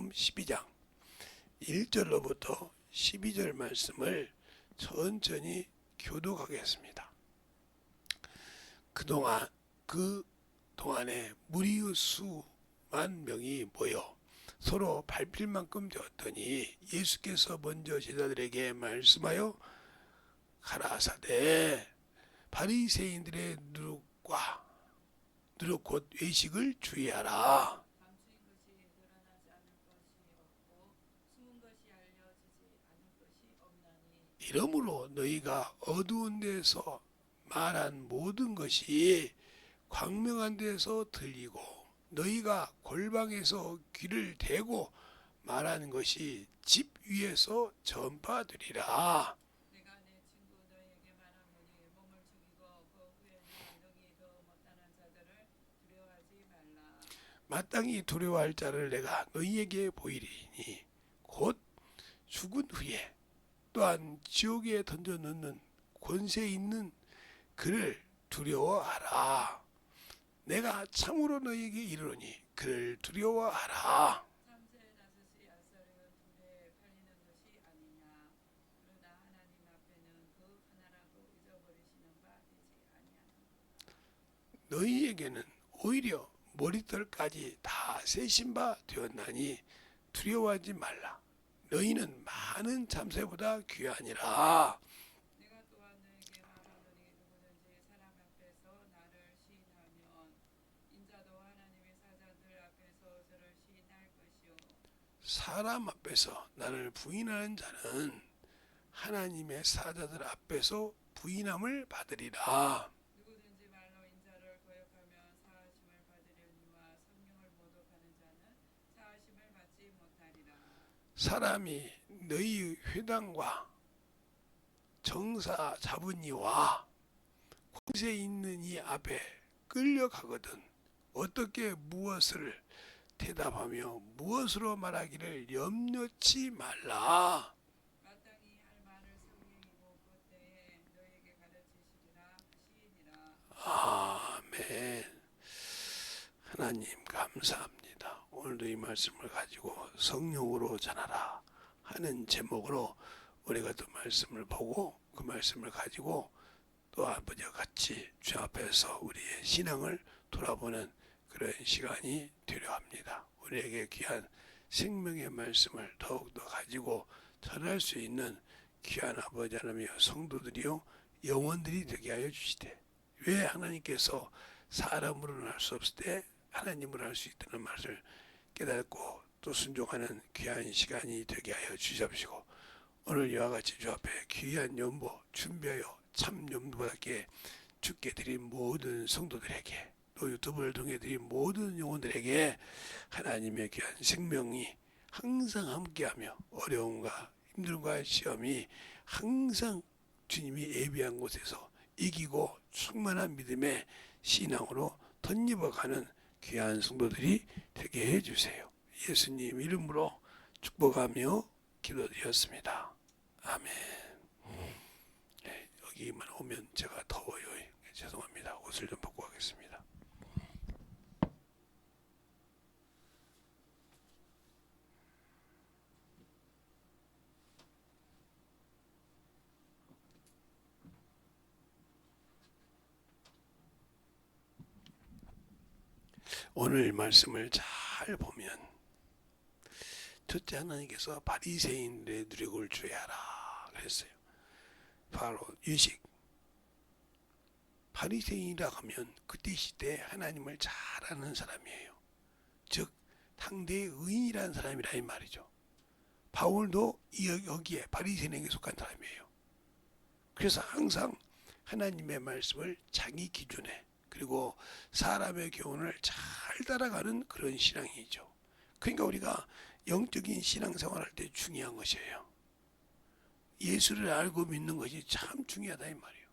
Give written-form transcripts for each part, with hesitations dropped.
마태복음 12장 1절로부터 12절 말씀을 천천히 교독하겠습니다. 그동안에 무리의 수만 명이 모여 서로 밟힐 만큼 되었더니 예수께서 먼저 제자들에게 말씀하여 가라사대 바리새인들의 누룩과 누룩 곧 외식을 주의하라. 감추인 것이 드러나지 않을 것이 없고 숨은 것이 알려지지 않을 것이 없나니 이러므로 너희가 어두운 데서 말한 모든 것이 광명한 데서 들리고 너희가 골방에서 귀를 대고 말하는 것이 집 위에서 전파되리라. 내가 내 친구 너희에게 말하노니 몸을 죽이고 그 후에는 너희 더 못난한 자들을 두려워하지 말라. 마땅히 두려워할 자를 내가 너희에게 보이리니 곧 죽은 후에 또한 지옥에 던져 넣는 권세 있는 그를 두려워하라. 내가 참으로 너희에게 이르노니 그를 두려워하라. 참새 다섯이 아사르 둘에 팔리는 것이 아니냐. 그러나 하나님 앞에는 그 하나라도 잊어버리시는 바 되지 아니하나. 너희에게는 오히려 머리털까지 다 세신 바 되었나니 두려워하지 말라. 너희는 많은 참새보다 귀하니라. 내가 또한 너에게 말하노니 누구든지 사람 앞에서 나를 시인하면 인자도 하나님의 사자들 앞에서 저를 시인할 것이요 사람 앞에서 나를 부인하는 자는 하나님의 사자들 앞에서 부인함을 받으리라. 누구든지 말로 인자를 거역하면 사하심을 받으려니와 성령을 모독하는 자는 사하심을 받지 못하리라. 사람이 너희 회당과 정사 잡은 이와 권세 있는 이 앞에 끌려가거든 어떻게 무엇을 대답하며 무엇으로 말하기를 염려치 말라. 마땅히 할 말을 성령이고 그때에 너에게 가르치시리라 하시니라. 아멘. 하나님 감사합니다. 오늘도 이 말씀을 가지고 성령으로 전하라 하는 제목으로 우리가 또 말씀을 보고 그 말씀을 가지고 또 아버지와 같이 주 앞에서 우리의 신앙을 돌아보는 그런 시간이 되려 합니다. 우리에게 귀한 생명의 말씀을 더욱더 가지고 전할 수 있는 귀한 아버지 하나님이여 성도들이요 영혼들이 되게 하여 주시되 왜 하나님께서 사람으로는 할 수 없을 때 하나님으로 할 수 있다는 말을 깨닫고 또 순종하는 귀한 시간이 되게 하여 주시옵시고 오늘 이와 같이 주 앞에 귀한 연보 준비하여 참 연보답게 주께 드린 모든 성도들에게 또 유튜브를 통해 드린 모든 영혼들에게 하나님의 귀한 생명이 항상 함께하며 어려움과 힘듦과 시험이 항상 주님이 예비한 곳에서 이기고 충만한 믿음의 신앙으로 덧입어가는 귀한 성도들이 되게 해주세요. 예수님 이름으로 축복하며 기도드렸습니다. 아멘. 네, 여기만 오면 제가 더워요. 죄송합니다. 옷을 좀 벗고 가겠습니다. 오늘 말씀을 잘 보면 첫째 하나님께서 바리새인들의 누룩을 주의하라 그랬어요. 바로 유식. 바리새인이라 하면 그때 시대에 하나님을 잘 아는 사람이에요. 즉 당대의 의인이라는 사람이라 이 말이죠. 바울도 여기에 바리새인에게 속한 사람이에요. 그래서 항상 하나님의 말씀을 자기 기준에 그리고 사람의 교훈을 잘 따라가는 그런 신앙이죠. 그러니까 우리가 영적인 신앙생활할 때 중요한 것이에요. 예수를 알고 믿는 것이 참 중요하다 이 말이에요.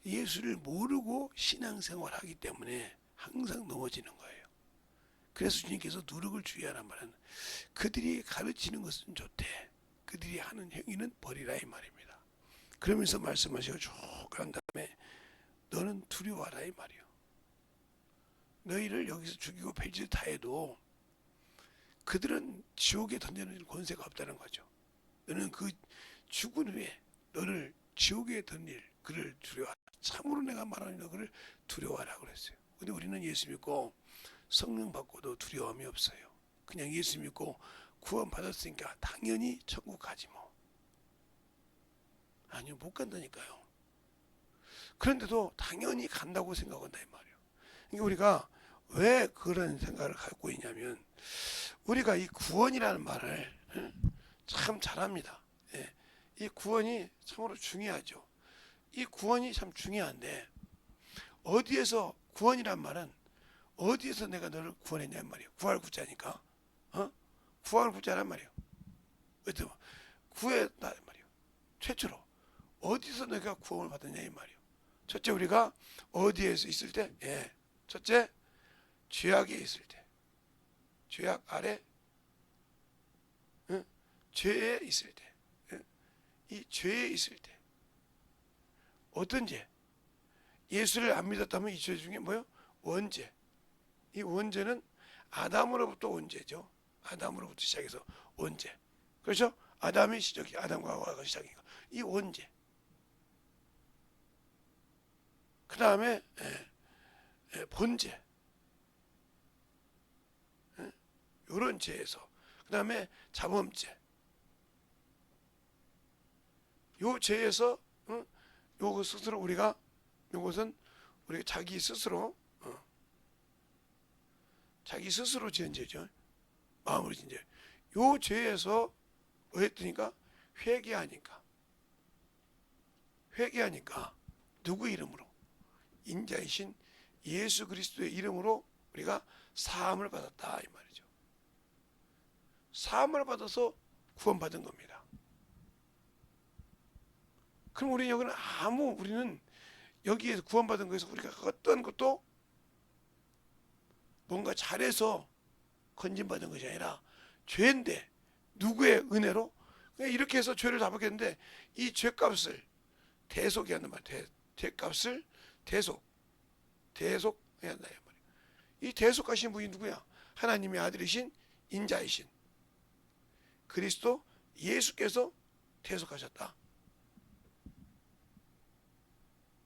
예수를 모르고 신앙생활하기 때문에 항상 넘어지는 거예요. 그래서 주님께서 누룩을 주의하란 말은 그들이 가르치는 것은 좋대. 그들이 하는 행위는 버리라 이 말입니다. 그러면서 말씀하시고 쭉 간 다음에 너는 두려워하라 이 말이에요. 너희를 여기서 죽이고 폐지를 다 해도 그들은 지옥에 던져놓을 권세가 없다는 거죠. 너는 그 죽은 후에 너를 지옥에 던질 그를 두려워하라. 참으로 내가 말하니 너 그를 두려워하라 그랬어요. 근데 우리는 예수 믿고 성령 받고도 두려움이 없어요. 그냥 예수 믿고 구원 받았으니까 당연히 천국 가지 뭐. 아니요, 못 간다니까요. 그런데도 당연히 간다고 생각한다 이 말이에요. 그러니까 우리가 왜 그런 생각을 갖고 있냐면 우리가 이 구원이라는 말을 참 잘합니다. 예. 이 구원이 참으로 중요하죠. 이 구원이 참 중요한데 어디에서 구원이란 말은 어디에서 내가 너를 구원했냐 말이에요. 구할 구자니까. 구할 구자란 말이에요. 어떤 구했다 말이에요. 최초로 어디서 내가 구원을 받았냐 이 말이에요. 첫째 우리가 어디에서 있을 때? 예. 첫째 죄악에 있을 때. 죄악 아래 죄에 있을 때. 이 죄에 있을 때. 어떤 죄? 예수를 안 믿었다면 이 죄 중에 뭐요? 원죄. 이 원죄는 아담으로부터 온 죄죠. 아담으로부터 시작해서 원죄. 그렇죠? 아담이 시작이 아담과 하와가 시작이니까 이 원죄. 그 다음에 본죄. 이런 죄에서 그 다음에 자범죄. 요 죄에서 요거 스스로 요것은 우리가 자기 스스로 지은 죄죠. 마음으로 지은 죄. 요 죄에서 뭐 했더니까 회개하니까 누구 이름으로? 인자이신 예수 그리스도의 이름으로 우리가 사함을 받았다 이 말이죠. 사함을 받아서 구원받은 겁니다. 그럼 우리 여기는 우리는 여기에서 구원받은 것에서 우리가 어떤 것도 뭔가 잘해서 건진받은 것이 아니라 죄인데 누구의 은혜로 그냥 이렇게 해서 죄를 다 받겠는데 이 죄값을 대속이 한단 말이에요. 죄값을 대속해야 한다 이 말이에요. 이 대속하신 분이 누구야? 하나님의 아들이신 인자이신 그리스도 예수께서 대속하셨다.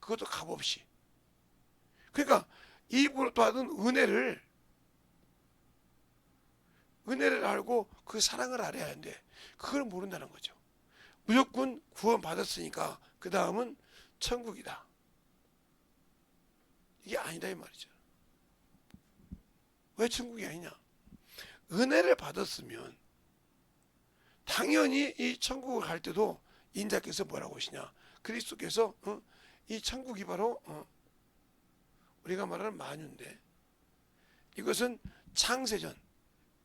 그것도 값없이. 그러니까 이분으로 받은 은혜를 알고 그 사랑을 알아야 하는데 그걸 모른다는 거죠. 무조건 구원 받았으니까 그 다음은 천국이다. 이게 아니다 이 말이죠. 왜 천국이 아니냐? 은혜를 받았으면 당연히 이 천국을 갈 때도 인자께서 뭐라고 하시냐? 그리스도께서 이 천국이 바로 우리가 말하는 만유인데 이것은 창세전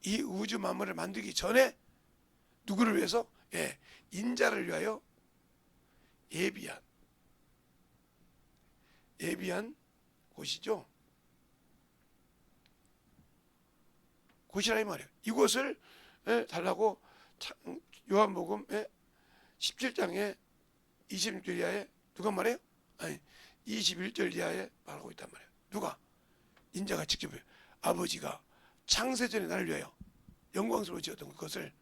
이 우주 만물을 만들기 전에 누구를 위해서? 예, 인자를 위하여 예비한 곳이죠. 곳이라 이 말이에요. 이곳을 달라고 요한복음 17장에 26절 이하에 누가 말해요? 아니 21절 이하에 말하고 있단 말이에요. 누가? 인자가 직접 아버지가 창세전에 나를 위하여 영광스러워 지었던 그것을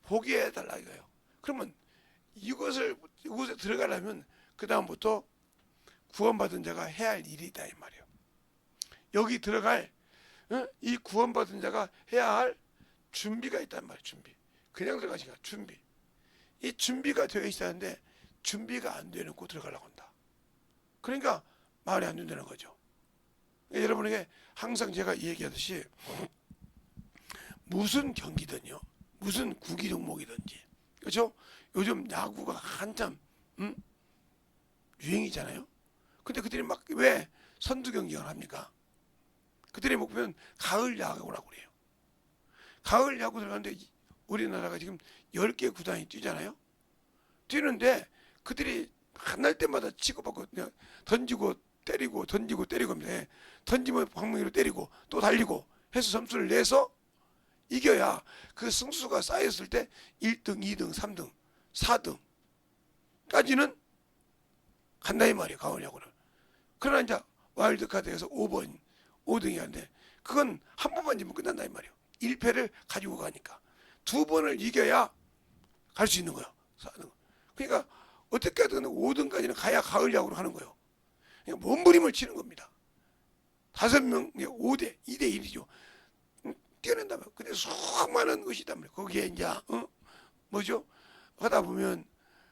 보게 해달라 이거예요. 그러면 이곳에 들어가려면 그 다음부터 구원받은 자가 해야 할 일이 있다 이 말이에요. 여기 들어갈 이 구원받은 자가 해야 할 준비가 있단 말이에요. 준비. 그냥 들어가지가 준비. 이 준비가 되어 있어야 하는데 준비가 안 되놓고 들어가려고 한다. 그러니까 말이 안 된다는 거죠. 여러분에게 항상 제가 얘기하듯이 무슨 경기든요, 무슨 구기 종목이든지, 그렇죠? 요즘 야구가 한참 유행이잖아요. 근데 그들이 막 왜 선두 경쟁을 합니까? 그들의 목표는 가을 야구라고 그래요. 가을 야구 들어가는데 우리나라가 지금 10개 구단이 뛰잖아요. 뛰는데 그들이 만날 때마다 치고받고 던지고 때리고 합니다. 던지면 방망이로 때리고 또 달리고 해서 점수를 내서 이겨야 그 승수가 쌓였을 때 1등, 2등, 3등, 4등까지는 간다 이 말이에요. 가을 야구는. 그러나 이제 와일드카드에서 5등이 하는데 그건 한 번만 지면 끝난다 이 말이에요. 1패를 가지고 가니까 2번을 이겨야 갈 수 있는 거예요. 그러니까 어떻게든 5등까지는 가야 가을 야구를 하는 거예요. 그러니까 몸부림을 치는 겁니다. 5명의 5대 2대 1이죠. 뛰어낸다면 근데 수많은 것이 있단 말이에요. 거기에 이제 뭐죠? 하다 보면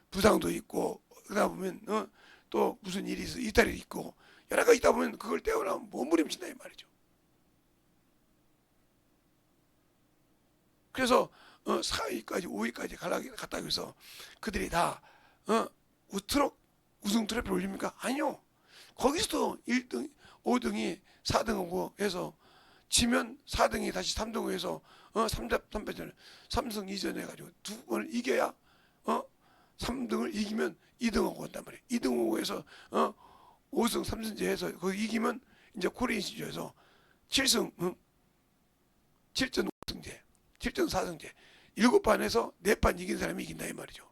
부상도 있고 하다 보면 또 무슨 일이 있어 이탈이 있고 여러 가지 있다 보면 그걸 떼어나면 몸부림친다 이 말이죠. 그래서 4위까지 5위까지 갔다고 해서 그들이 다 우승 트로피를 올립니까? 아니요. 거기서도 1등 5등이 4등하고 해서 지면 4등이 다시 3등으로 해서 3패전 3승 2전 해가지고 2번을 이겨야 3등을 이기면 2등하고 온단 말이에요. 2등하고 해서 5승 3승제 해서 거기 이기면 이제 코리안 시주에서 7승 7전 5승제 7전 4승제 7판에서 4판 이긴 사람이 이긴다 이 말이죠.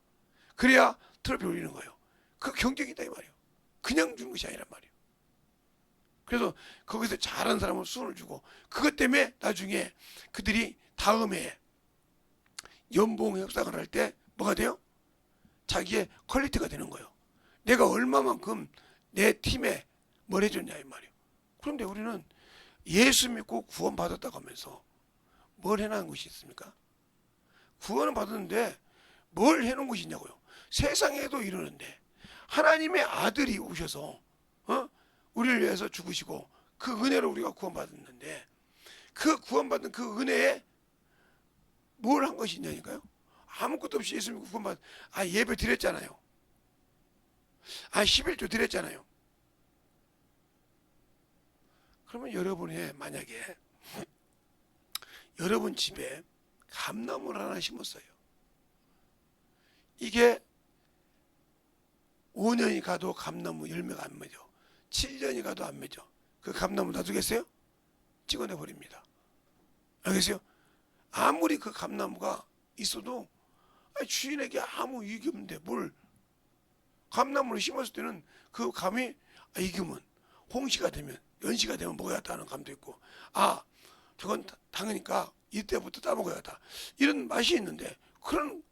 그래야 트로피 올리는 거예요. 그 경쟁이다 이 말이에요. 그냥 주는 것이 아니란 말이에요. 그래서 거기서 잘하는 사람은 수훈을 주고 그것 때문에 나중에 그들이 다음에 연봉 협상을 할 때 뭐가 돼요? 자기의 퀄리티가 되는 거예요. 내가 얼마만큼 내 팀에 뭘 해줬냐 이 말이에요. 그런데 우리는 예수 믿고 구원 받았다고 하면서 뭘 해놓은 것이 있습니까? 구원은 받았는데 뭘 해놓은 것이 있냐고요. 세상에도 이러는데 하나님의 아들이 오셔서 우리를 위해서 죽으시고 그 은혜로 우리가 구원받았는데 그 구원받은 그 은혜에 뭘 한 것이 있냐니까요. 아무것도 없이 예수 믿고 예배 드렸잖아요. 11조 드렸잖아요. 그러면 여러분이 만약에 여러분 집에 감나무를 하나 심었어요. 이게 5년이 가도 감나무 열매가 안 맺어. 7년이 가도 안 맺어. 그 감나무 놔두겠어요? 찍어내 버립니다. 알겠어요? 아무리 그 감나무가 있어도 주인에게 아무 이익이 없는데 뭘 감나무를 심었을 때는 그 감이 익으면 홍시가 되면 연시가 되면 먹어야겠다 하는 감도 있고 저건 당하니까 이때부터 따먹어야겠다 이런 맛이 있는데 그런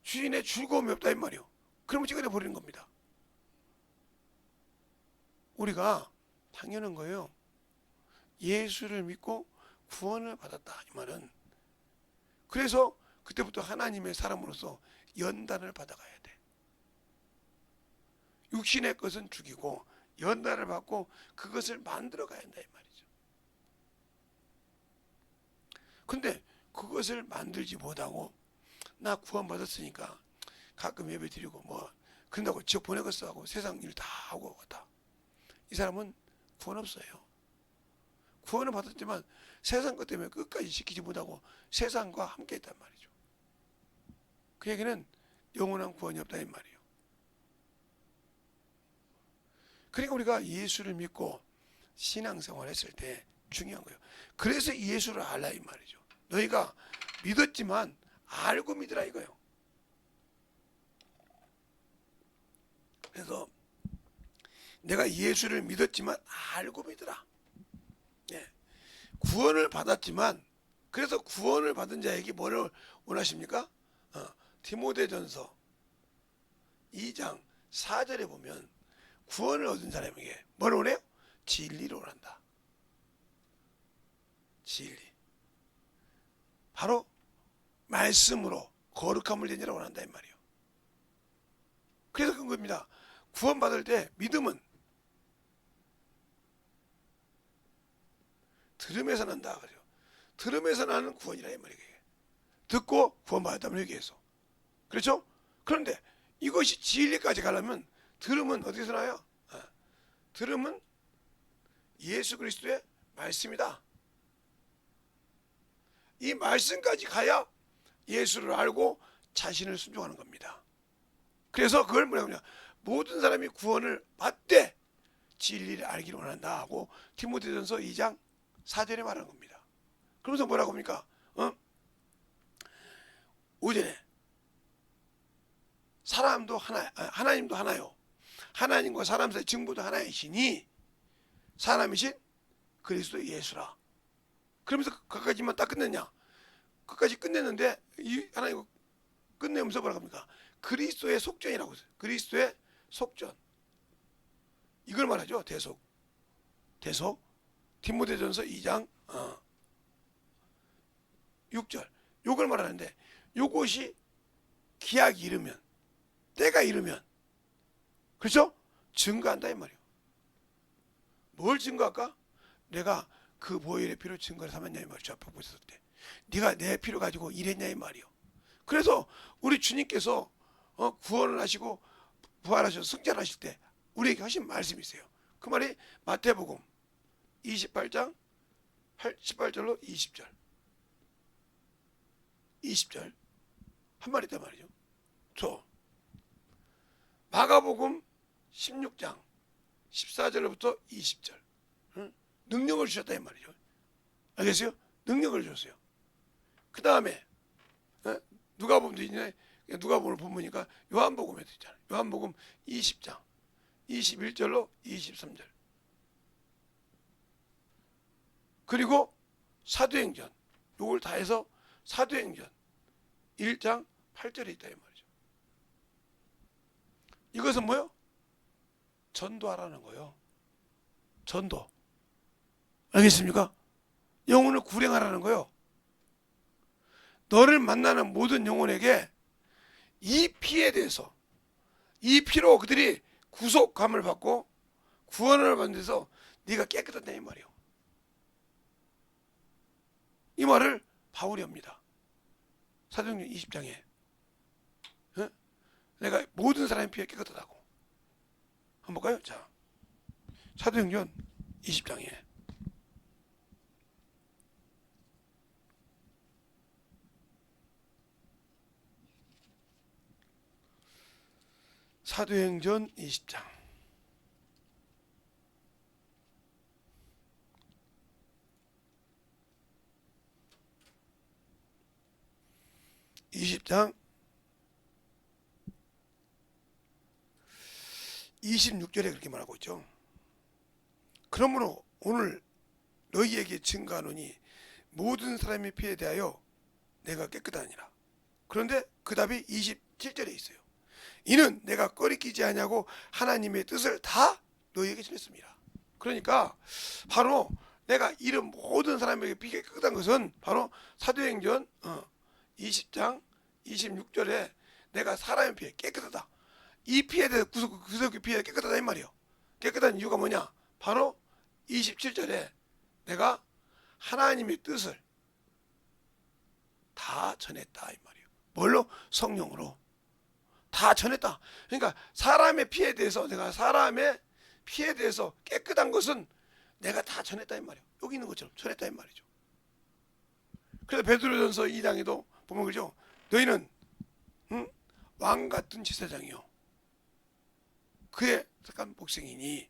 주인의 즐거움이 없다 이 말이에요. 그러면 찍어내 버리는 겁니다. 우리가 당연한 거예요. 예수를 믿고 구원을 받았다 이 말은. 그래서 그때부터 하나님의 사람으로서 연단을 받아가야 돼. 육신의 것은 죽이고 연단을 받고 그것을 만들어가야 한다 이 말이죠. 근데 그것을 만들지 못하고 나 구원받았으니까 가끔 예배 드리고 그런다고 지옥 보내겠어 하고 세상 일 다 하고 갔다. 이 사람은 구원 없어요. 구원을 받았지만 세상 것 때문에 끝까지 지키지 못하고 세상과 함께 있단 말이죠. 그 얘기는 영원한 구원이 없다 이 말이에요. 그러니까 우리가 예수를 믿고 신앙생활을 했을 때 중요한 거예요. 그래서 예수를 알라 이 말이죠. 너희가 믿었지만 알고 믿으라 이거예요. 그래서 내가 예수를 믿었지만 알고 믿으라. 구원을 받았지만 그래서 구원을 받은 자에게 뭐를 원하십니까? 디모데전서 2장 4절에 보면 구원을 얻은 사람에게 뭘 원해요? 진리를 원한다. 진리. 바로 말씀으로 거룩함을 내니라 원한다 이 말이에요. 그래서 그런 겁니다. 구원받을 때 믿음은 들음에서 난다 그래요. 들음에서 나는 구원이라 이 말이에요. 듣고 구원받았다면 여기에서. 그렇죠? 그런데 이것이 진리까지 가려면 들음은 어디서 나요? 들음은 예수 그리스도의 말씀이다. 이 말씀까지 가야 예수를 알고 자신을 순종하는 겁니다. 그래서 그걸 뭐냐면 모든 사람이 구원을 받되 진리를 알기를 원한다 하고 디모데전서 2장 4절에 말하는 겁니다. 그러면서 뭐라고 합니까? 5절에 사람도 하나님도 하나요. 하나님과 사람 사이 증보도 하나이시니 사람이신 그리스도 예수라. 그러면서 그까지만 딱 끝냈냐? 끝까지 끝냈는데 하나님 끝내면서 뭐라고 합니까? 그리스도의 속전이라고 했어요. 그리스도의 속전. 이걸 말하죠. 대속. 디모데전서 2장 6절. 요걸 말하는데 요것이 기약이 이르면, 때가 이르면, 그렇죠? 증거한다 이 말이에요. 뭘 증거할까? 내가 그 보혈의 피로 증거를 삼았냐 이 말이죠. 앞에 보셨을 때 네가 내 피로 가지고 일했냐 이 말이요. 그래서 우리 주님께서 구원을 하시고 부활하셔서 승천하실 때 우리에게 하신 말씀이 있어요. 그 말이 마태복음 28장 18절로 20절 한 말이 있단 말이죠. 또 마가복음 16장 14절부터 20절 능력을 주셨다 이 말이죠. 알겠어요? 능력을 주셨어요. 그 다음에 누가복음도 있네. 누가복음을 본보니까 요한복음에도 있잖아요. 요한복음 20장 21절로 23절. 그리고 사도행전 요걸 다 해서 사도행전 1장 8절에 있다 이 말이죠. 이것은 뭐요? 전도하라는 거예요. 전도. 알겠습니까? 영혼을 구령하라는 거예요. 너를 만나는 모든 영혼에게 이 피에 대해서, 이 피로 그들이 구속감을 받고 구원을 받는 데서 네가 깨끗하다 이 말이에요. 이 말을 바울이 합니다. 사도행전 20장에 내가 모든 사람의 피가 깨끗하다고. 한번 볼까요? 자, 사도행전 20장에 사도행전 20장 26절에 그렇게 말하고 있죠. 그러므로 오늘 너희에게 증거하노니 모든 사람의 피에 대하여 내가 깨끗하니라. 그런데 그 답이 27절에 있어요. 이는 내가 꺼리끼지 아니하고 하나님의 뜻을 다 너희에게 전했습니다. 그러니까 바로 내가 이런 모든 사람에게 피가 깨끗한 것은 바로 사도행전 20장 26절에 내가 사람의 피에 깨끗하다. 이 피에 대해서 구속의 피에 깨끗하다 이 말이에요. 깨끗한 이유가 뭐냐? 바로 27절에 내가 하나님의 뜻을 다 전했다 이 말이에요. 뭘로? 성령으로 다 전했다. 그러니까 사람의 피에 대해서 내가 사람의 피에 대해서 깨끗한 것은 내가 다 전했다 이 말이에요. 여기 있는 것처럼 전했다 이 말이죠. 그래서 베드로전서 2장에도 보면 그죠? 너희는 왕 같은 제사장이요 그의 착한 복생이니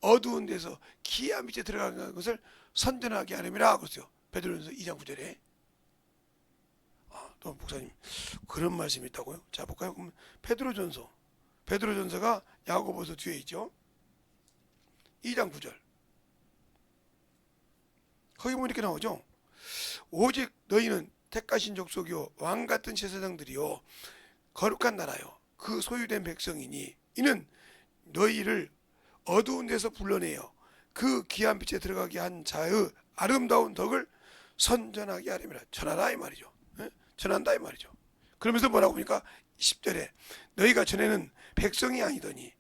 어두운 데서 기이한 빛에 들어가는 것을 선전하게 하려니라 그랬어요. 베드로전서 2장 9절에. 또 목사님 그런 말씀이 있다고요? 자 볼까요? 그럼 베드로전서가 야고보서 뒤에 있죠. 2장 9절. 거기 보면 이렇게 나오죠. 오직 너희는 택하신 족속이요 왕 같은 제사장들이요 거룩한 나라요 그 소유된 백성이니 이는 너희를 어두운 데서 불러내어 그 귀한 빛에 들어가게 한 자의 아름다운 덕을 선전하게 하려면 전하라 이 말이죠. 전한다 이 말이죠. 그러면서 뭐라고 보니까 10절에 너희가 전에는 백성이 아니더니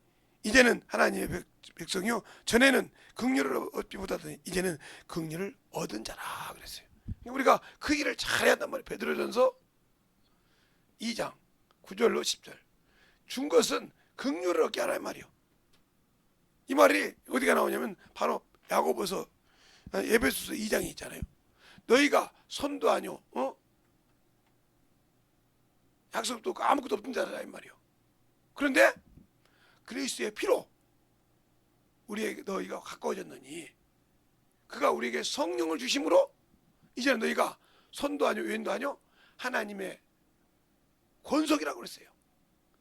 이제는 하나님의 백성이요 전에는 긍휼을 얻지 못하더니 이제는 긍휼을 얻은 자라 그랬어요. 우리가 그 일을 잘해야 한단 말이에요. 베드로전서 2장 9절로 10절 준 것은 긍휼을 얻게 하라 이 말이에요. 이 말이 어디가 나오냐면 바로 야고보서 에베소서 2장에 있잖아요. 너희가 손도 아니요 약속도 없고 아무것도 없던 자라 이 말이에요. 그런데 그리스도의 피로 우리에게 너희가 가까워졌느니 그가 우리에게 성령을 주심으로 이제는 너희가 손도 아니요 왼도 아니요 하나님의 권속이라고 그랬어요.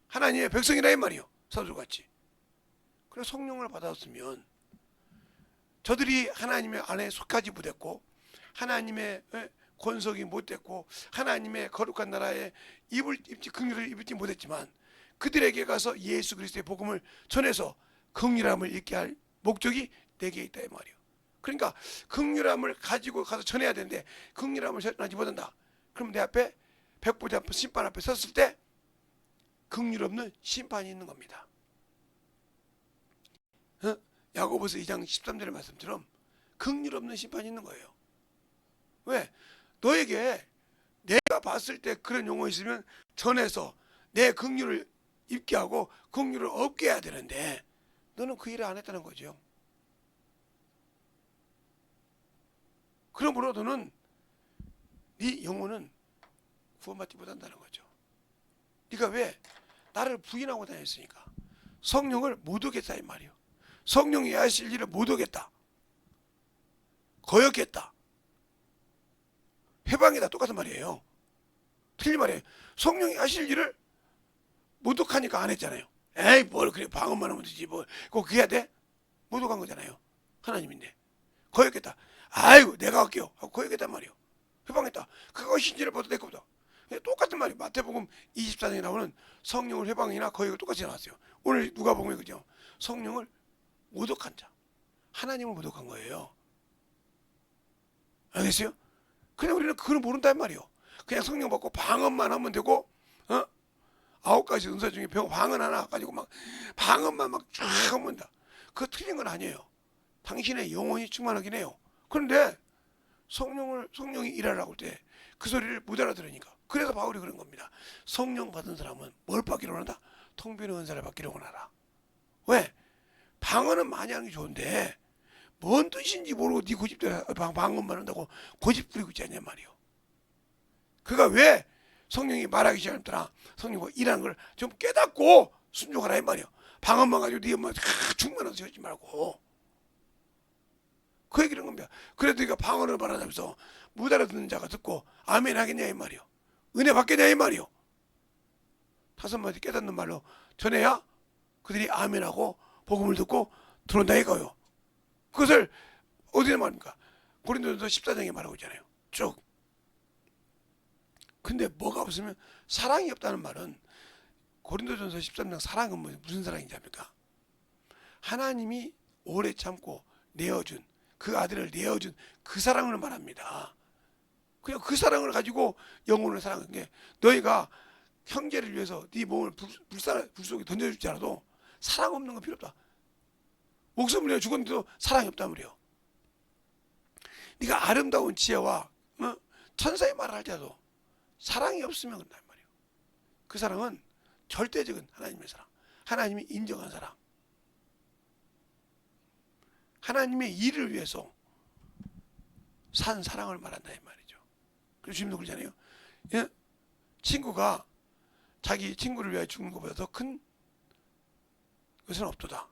하나님의 백성이라 이 말이에요. 사도같이. 그래서 성령을 받았으면 저들이 하나님의 안에 속하지 못했고 하나님의 권속이 못됐고 하나님의 거룩한 나라에 긍휼을 입지 못했지만 그들에게 가서 예수 그리스도의 복음을 전해서 긍휼함을 입게 할 목적이 내게 있다 이 말이에요. 그러니까 긍휼함을 가지고 가서 전해야 되는데 긍휼함을 전하지 못한다. 그럼 내 앞에 백보자 앞에 심판 앞에 섰을 때 긍휼 없는 심판이 있는 겁니다. 야고보서 2장 13절의 말씀처럼 긍휼 없는 심판이 있는 거예요. 왜? 너에게 내가 봤을 때 그런 용어 있으면 전해서 내 긍휼을 입게 하고 긍휼을 얻게 해야 되는데 너는 그 일을 안 했다는 거죠. 그러므로 너는 네 영혼은 구원받지 못한다는 거죠. 네가 왜? 나를 부인하고 다녔으니까 성령을 못 오겠다 이 말이에요. 성령이 하실 일을 못 오겠다. 거역했다. 회방이다 똑같은 말이에요. 틀린 말이에요. 성령이 하실 일을 모독하니까 안 했잖아요. 에이 뭘 그래 방언만 하면 되지 뭐 꼭 해야 돼? 모독한 거잖아요. 하나님인데 거역했다. 아이고 내가 할게요 하고 거역했단 말이에요. 회방했다. 그거 신지를 봐도 내 거보다 똑같은 말이 마태복음 24장에 나오는 성령을 회방이나 거역을 똑같이 나왔어요. 오늘 누가복음에 그죠? 성령을 모독한 자, 하나님을 모독한 거예요. 알겠어요? 그냥 우리는 그걸 모른단 말이에요. 그냥 성령 받고 방언만 하면 되고 9가지 은사 중에 방언 하나 가지고 막 방언만 막 쫙 하면 다. 그거 틀린 건 아니에요. 당신의 영혼이 충만하긴 해요. 그런데 성령이 일하라고 할 때 그 소리를 못 알아들으니까. 그래서 바울이 그런 겁니다. 성령 받은 사람은 뭘 받기로 원한다? 통 비는 은사를 받기로 원하라. 왜? 방언은 많이 하는 게 좋은데 뭔 뜻인지 모르고 네 고집대로 방언만 한다고 고집 부리고 있지 않냐 말이에요. 그가 왜 성령이 말하기 시작했더라. 성령이 일하는 걸 좀 깨닫고 순종하라 이 말이에요. 방언만 가지고 네 엄마 충만한 소리 하지 말고. 그 얘기를 겁니다. 그래도 네가 방언을 말하면서 못 알아듣는 자가 듣고 아멘 하겠냐 이 말이요. 은혜 받겠냐 이 말이요. 5마디 깨닫는 말로 전해야 그들이 아멘하고 복음을 듣고 들어온다 이거요. 그것을 어디에 말합니까? 고린도전서 14장에 말하고 있잖아요. 쭉. 근데 뭐가 없으면 사랑이 없다는 말은 고린도전서 13장 사랑은 무슨 사랑인지 압니까? 하나님이 오래 참고 내어준 그 아들을 내어준 그 사랑을 말합니다. 그냥 그 사랑을 가지고 영혼을 사랑하는 게 너희가 형제를 위해서 네 몸을 불 속에 던져줄지 않아도 사랑 없는 건 필요 없다. 목숨을 내어 죽었는데도 사랑이 없단 말이에요. 네가 아름다운 지혜와 천사의 말을 할지라도 사랑이 없으면 그런단 말이에요. 그 사랑은 절대적인 하나님의 사랑, 하나님이 인정한 사랑, 하나님의 일을 위해서 산 사랑을 말한다 이 말이죠. 그래서 주님도 그러잖아요. 예? 친구가 자기 친구를 위하여 죽는 것보다 더 큰 것은 없도다.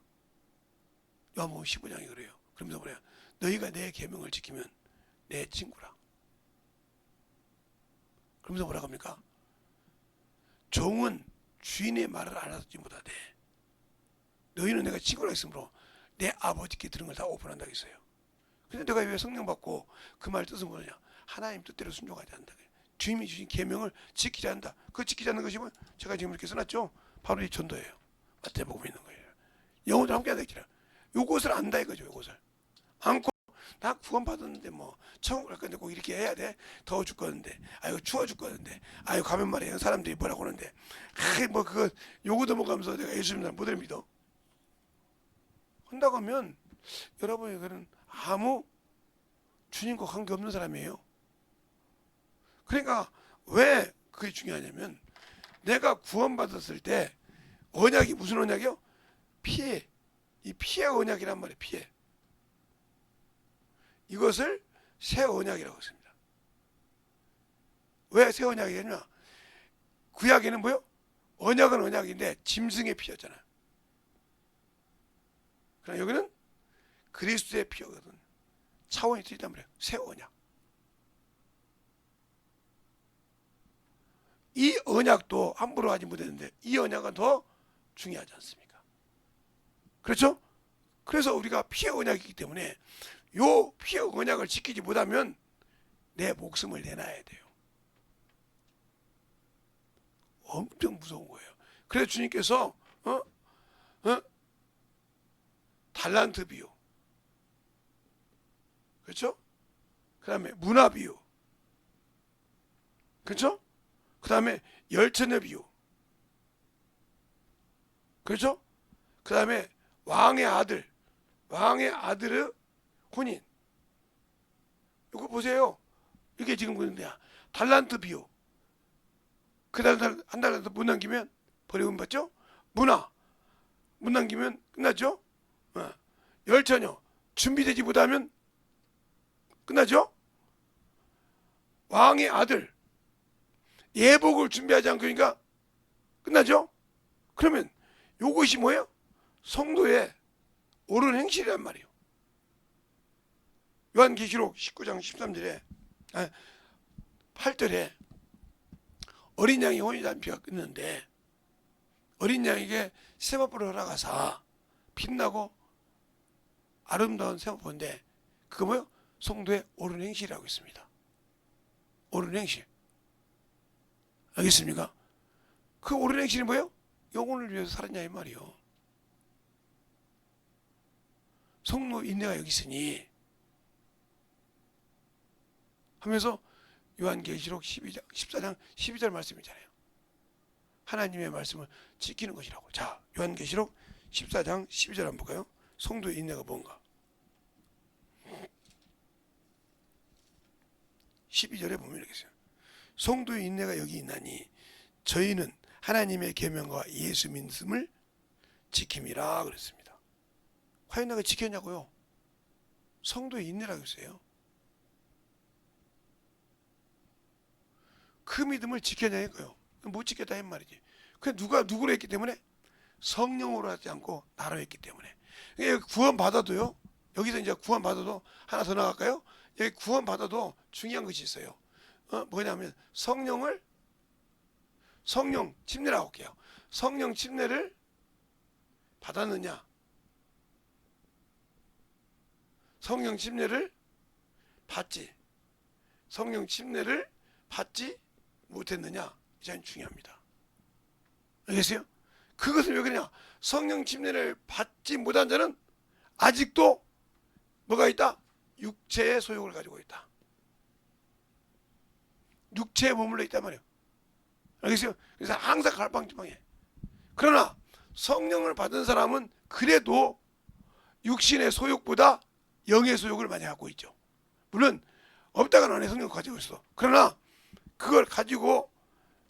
요한복음 15장이 그래요. 그러면서 뭐래요? 너희가 내 계명을 지키면 내 친구라. 그러면서 뭐라고 합니까? 종은 주인의 말을 알아듣지 못하되 너희는 내가 친구라 했으므로 내 아버지께 들은 걸 다 오픈한다고 했어요. 근데 내가 왜 성령 받고 그 말 뜻은 뭐냐? 하나님 뜻대로 순종하지 않는다. 주님이 주신 계명을 지키지 않는다. 그 지키지 않는 것이 뭐 제가 지금 이렇게 써놨죠. 바로 이 전도예요. 마태복음에 있는 거예요. 영혼들 함께 하다 했잖아. 요것을 안다 이거죠. 요것을 안고 나 구원 받았는데 뭐 천국 갈 건데 꼭 이렇게 해야 돼. 더워 죽겠는데 아이고 추워 죽겠는데 아이고 가면 말이야 사람들이 뭐라고 하는데 뭐 그거 요거도 먹으면서 내가 예수님을 못 믿어 한다고 하면 여러분이 그는 아무 주님과 관계없는 사람이에요. 그러니까 왜 그게 중요하냐면 내가 구원받았을 때 언약이 무슨 언약이요? 피해. 이 피해 언약이란 말이에요. 피해. 이것을 새 언약이라고 했습니다. 왜 새 언약이냐? 구약에는 뭐요? 언약은 언약인데 짐승의 피였잖아요. 그러나 여기는 그리스도의 피거든. 차원이 틀리단 말이에요. 새 언약. 이 언약도 함부로 하지 못했는데 이 언약은 더 중요하지 않습니까? 그렇죠? 그래서 우리가 피의 언약이기 때문에 요 피의 언약을 지키지 못하면 내 목숨을 내놔야 돼요. 엄청 무서운 거예요. 그래서 주님께서 달란트 비유, 그렇죠? 그 다음에 문화 비유, 그렇죠? 그 다음에 열처녀 비유, 그렇죠? 그 다음에 왕의 아들의 혼인. 이거 보세요. 이게 지금 그런데야. 달란트 비유. 그 다음 한 달란트 못 남기면 버리고 받죠? 못 남기면 끝났죠? 열처녀 준비되지 못하면 끝나죠? 왕의 아들 예복을 준비하지 않고 그러니까 끝나죠? 그러면 요것이 뭐예요? 성도의 옳은 행실이란 말이에요. 요한계시록 19장 13절에 8절에 어린 양이 혼인잔치가 끝났는데 어린 양에게 세마포를 허락하사 빛나고 아름다운 세마포인데 그거 뭐예요? 성도의 옳은 행실이라고 있습니다. 옳은 행실. 알겠습니까? 그 옳은 행실이 뭐예요? 영혼을 위해서 살았냐 이 말이요. 성도 인내가 여기 있으니 하면서 요한계시록 14장 12절 말씀이잖아요. 하나님의 말씀을 지키는 것이라고. 자, 요한계시록 14장 12절 한번 볼까요? 성도의 인내가 뭔가. 12절에 보면 이렇게 있어요. 성도의 인내가 여기 있나니 저희는 하나님의 계명과 예수 믿음을 지킴이라 그랬습니다. 과연 내가 지켰냐고요? 성도의 인내라고 했어요. 그 믿음을 지켰냐고요? 못 지켰다 이 말이지. 그 누가 누구로 했기 때문에? 성령으로 하지 않고 나로 했기 때문에. 구원 받아도요. 여기서 이제 구원 받아도 하나 더 나갈까요? 여기 구원 받아도 중요한 것이 있어요. 뭐냐면 성령 침례라고 할게요. 성령 침례를 받았느냐? 성령 침례를 받지. 성령 침례를 받지 못했느냐? 이 점이 중요합니다. 알겠어요? 그것은 왜 그러냐? 성령 침례를 받지 못한 자는 아직도 뭐가 있다? 육체의 소욕을 가지고 있다. 육체에 머물러 있단 말이에요. 알겠어요? 그래서 항상 갈팡질팡해. 그러나 성령을 받은 사람은 그래도 육신의 소욕보다 영의 소욕을 많이 갖고 있죠. 물론 없다가는 안 해. 성령을 가지고 있어. 그러나 그걸 가지고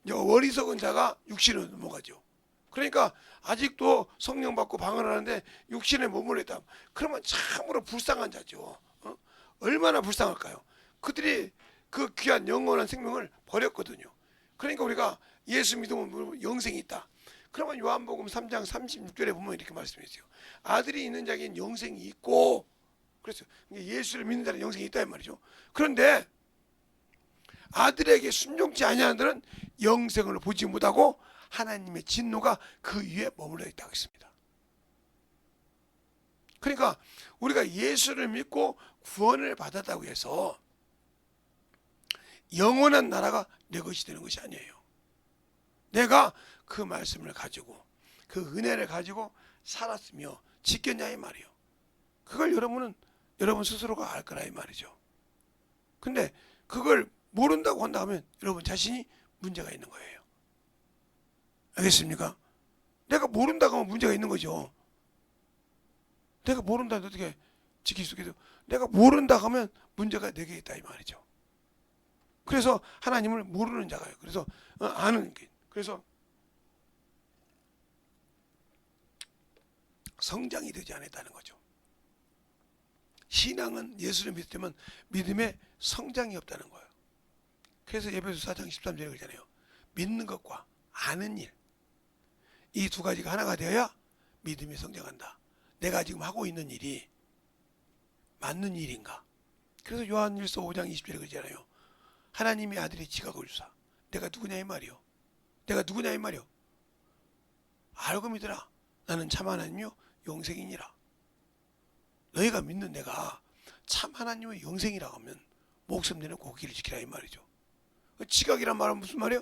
어리석은 자가 육신을 넘어가죠. 그러니까 아직도 성령 받고 방언을 하는데 육신에 머물러 있다. 그러면 참으로 불쌍한 자죠. 얼마나 불쌍할까요? 그들이 그 귀한 영원한 생명을 버렸거든요. 그러니까 우리가 예수 믿으면 영생이 있다. 그러면 요한복음 3장 36절에 보면 이렇게 말씀했어요. 아들이 있는 자에게는 영생이 있고, 그래서 예수를 믿는 자는 영생이 있다 이 말이죠. 그런데 아들에게 순종치 아니하는 자는 영생을 보지 못하고 하나님의 진노가 그 위에 머물러 있다고 했습니다. 그러니까 우리가 예수를 믿고 구원을 받았다고 해서 영원한 나라가 내 것이 되는 것이 아니에요. 내가 그 말씀을 가지고 그 은혜를 가지고 살았으며 지켰냐 이 말이에요. 그걸 여러분 스스로가 알 거라 이 말이죠. 근데 그걸 모른다고 한다면 여러분 자신이 문제가 있는 거예요. 알겠습니까? 내가 모른다고 하면 문제가 있는 거죠. 내가 모른다는데 어떻게 지킬 수 있겠어요? 내가 모른다 하면 문제가 내게 있다 이 말이죠. 그래서 하나님을 모르는 자가요. 그래서 아는 게. 그래서 성장이 되지 않았다는 거죠. 신앙은 예수를 믿을 때면 믿음에 성장이 없다는 거예요. 그래서 에베소 4장 13절에 그러잖아요. 믿는 것과 아는 일, 이 두 가지가 하나가 되어야 믿음이 성장한다. 내가 지금 하고 있는 일이 맞는 일인가? 그래서 요한일서 5장 20절에 그러잖아요. 하나님의 아들이 지각을 주사. 내가 누구냐 이 말이요. 내가 누구냐 이 말이요. 알고 믿으라. 나는 참 하나님이요 영생이니라. 너희가 믿는 내가 참 하나님의 영생이라고 하면 목숨 내놓고 그 길을 지키라 이 말이죠. 지각이란 말은 무슨 말이에요?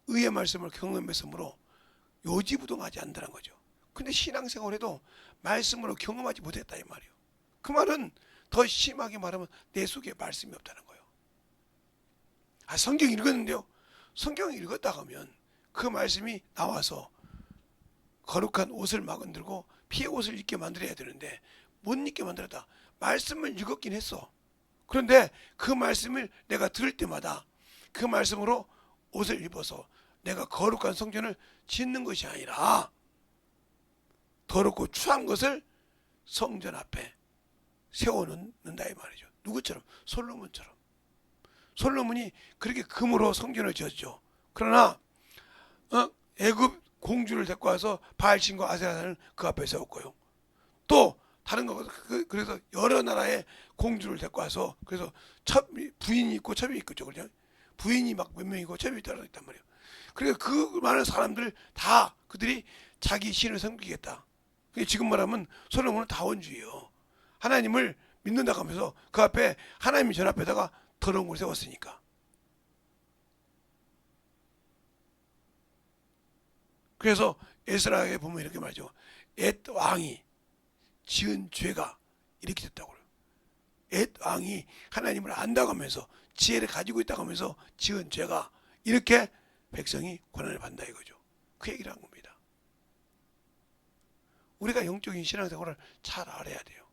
의의 말씀을 경험했으므로 요지부동하지 않는다는 거죠. 근데 신앙생활에도 말씀으로 경험하지 못했다 이 말이에요. 그 말은 더 심하게 말하면 내 속에 말씀이 없다는 거예요. 성경 읽었는데요. 성경 읽었다 하면 그 말씀이 나와서 거룩한 옷을 만들고 피의 옷을 입게 만들어야 되는데 못 입게 만들었다. 말씀을 읽었긴 했어. 그런데 그 말씀을 내가 들을 때마다 그 말씀으로 옷을 입어서 내가 거룩한 성전을 짓는 것이 아니라 더럽고 추한 것을 성전 앞에 세워놓는다 이 말이죠. 누구처럼? 솔로몬처럼. 솔로몬이 그렇게 금으로 성전을 지었죠. 그러나 애굽 공주를 데리고 와서 바알신과 아세라를 그 앞에 세웠고요. 또 다른 거 그래서 여러 나라의 공주를 데리고 와서 그래서 부인이 있고 첩이 있죠. 그죠? 부인이 막 몇 명이고 첩이 따로 있단 말이에요. 그러니까 그 많은 사람들 다 그들이 자기 신을 섬기겠다. 지금 말하면 솔로몬은 다원주의예요. 하나님을 믿는다고 하면서 그 앞에 하나님이 전 앞에다가 더러운 걸 세웠으니까. 그래서 에스라에 보면 이렇게 말하죠. 엣 왕이 지은 죄가 이렇게 됐다고 그래요. 엣 왕이 하나님을 안다고 하면서 지혜를 가지고 있다고 하면서 지은 죄가 이렇게 백성이 고난을 받는다 이거죠. 그 얘기를 한 겁니다. 우리가 영적인 신앙생활을 잘 알아야 돼요.